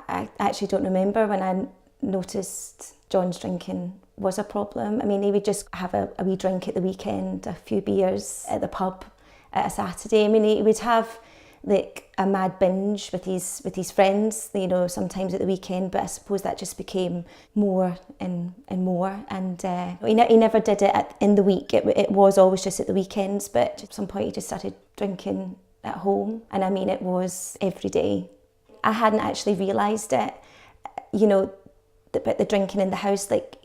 I actually don't remember when I noticed John's drinking was a problem. I mean, he would just have a wee drink at the weekend, a few beers at the pub at a Saturday. I mean, he would have like a mad binge with his friends, you know, sometimes at the weekend, but I suppose that just became more and more. And he never did it in the week. It was always just at the weekends, but at some point he just started drinking at home. And I mean, it was every day. I hadn't actually realised it, you know, but the drinking in the house, like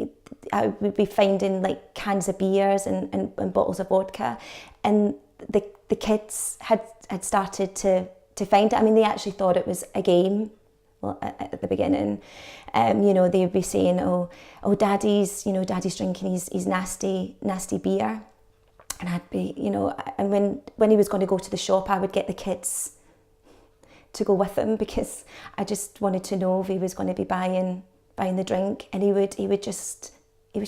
I would be finding like cans of beers and bottles of vodka, and the kids had started to find it. I mean, they actually thought it was a game. Well, at the beginning, you know, they would be saying, "Oh, Daddy's drinking his nasty beer," and I'd be, you know, and when he was going to go to the shop, I would get the kids to go with him because I just wanted to know if he was going to be buying the drink, and he was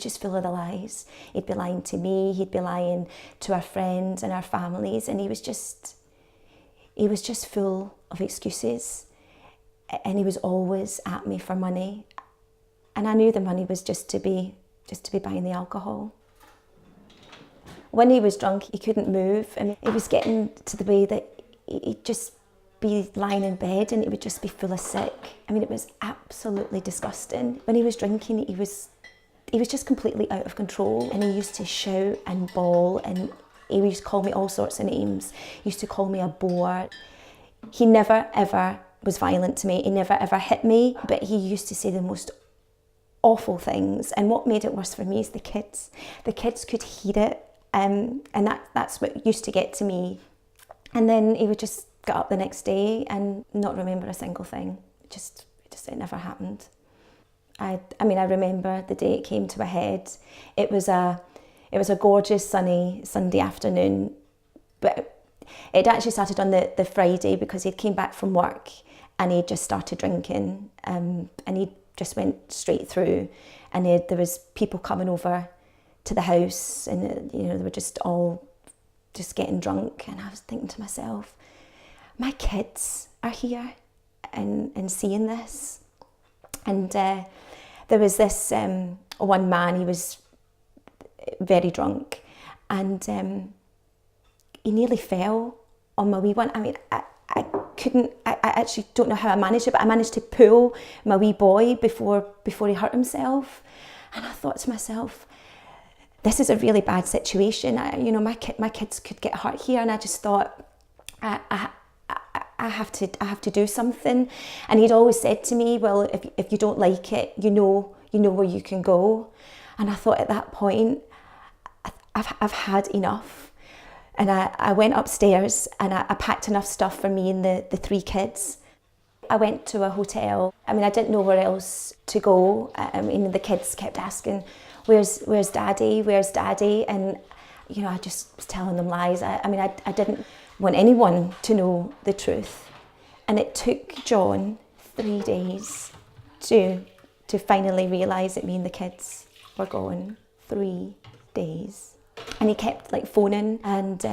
just full of the lies. He'd be lying to me, he'd be lying to our friends and our families, and he was just full of excuses, and he was always at me for money, and I knew the money was just to be buying the alcohol. When he was drunk, he couldn't move, and it was getting to the way that he'd just be lying in bed and he would just be full of sick. I mean, it was absolutely disgusting. When he was drinking, he was just completely out of control, and he used to shout and bawl, and he used to call me all sorts of names. He used to call me a bore. He never ever was violent to me. He never ever hit me, but he used to say the most awful things. And what made it worse for me is the kids. The kids could hear it, and that's what used to get to me. And then he would just get up the next day and not remember a single thing. It never happened. I mean, I remember the day it came to a head. It was a gorgeous sunny Sunday afternoon, but it actually started on the Friday because he'd came back from work and he'd just started drinking, and he just went straight through, and there was people coming over to the house, and you know, they were just all just getting drunk, and I was thinking to myself, my kids are here and seeing this. And there was this one man, he was very drunk, and he nearly fell on my wee one. I mean, I actually don't know how I managed it, but I managed to pull my wee boy before he hurt himself. And I thought to myself, this is a really bad situation. You know, my kids could get hurt here, and I just thought, I have to do something. And he'd always said to me, well, if you don't like it, you know where you can go. And I thought at that point, I've had enough. And I went upstairs and I packed enough stuff for me and the three kids. I went to a hotel. I mean, I didn't know where else to go. I mean, the kids kept asking, where's Daddy? Where's Daddy? And, you know, I just was telling them lies. I didn't want anyone to know the truth. And it took John 3 days to finally realise that me and the kids were gone. 3 days. And he kept like phoning and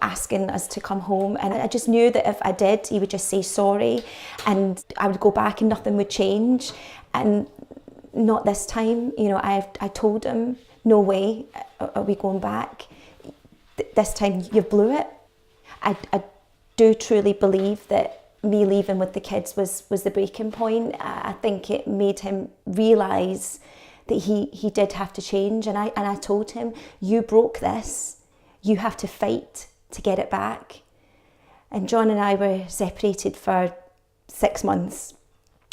asking us to come home, and I just knew that if I did, he would just say sorry and I would go back and nothing would change. And not this time. You know, I told him, no way are we going back. This time you blew it. I do truly believe that me leaving with the kids was the breaking point. I think it made him realise that he did have to change, and I told him, you broke this, you have to fight to get it back. And John and I were separated for 6 months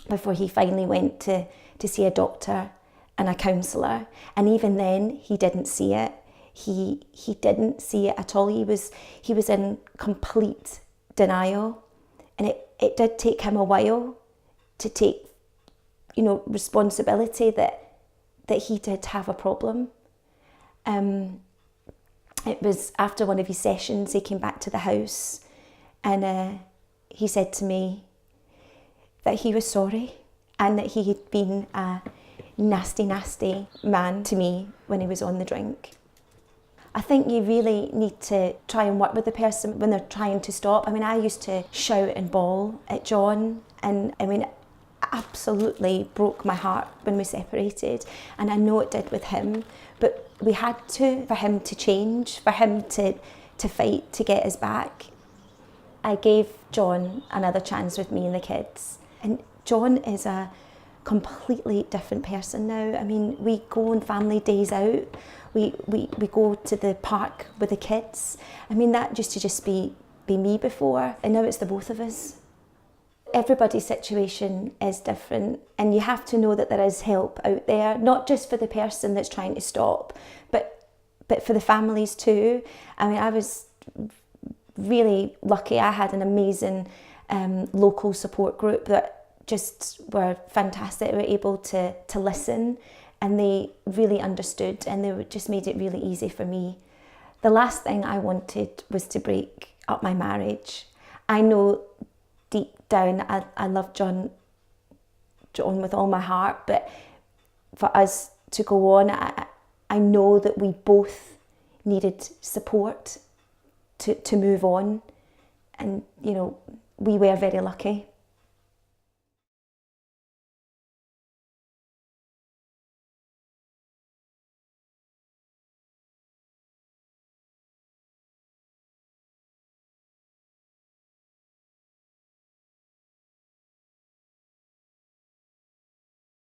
before he finally went to see a doctor and a counsellor, and even then he didn't see it. He didn't see it at all. He was in complete denial, and it did take him a while to take, you know, responsibility that he did have a problem. It was after one of his sessions, he came back to the house, and he said to me that he was sorry and that he had been a nasty, nasty man to me when he was on the drink. I think you really need to try and work with the person when they're trying to stop. I mean, I used to shout and bawl at John, and I mean, absolutely broke my heart when we separated, and I know it did with him, but we had to, for him to change, for him to fight to get us back. I gave John another chance with me and the kids, and John is a completely different person now. I mean, we go on family days out, we go to the park with the kids. I mean, that used to just be me before, and now it's the both of us. Everybody's situation is different, and you have to know that there is help out there, not just for the person that's trying to stop, but for the families too. I mean, I was really lucky. I had an amazing local support group that just were fantastic. They were able to listen, and they really understood, and they just made it really easy for me. The last thing I wanted was to break up my marriage. I know deep down I love John with all my heart, but for us to go on, I know that we both needed support to move on, and you know, we were very lucky.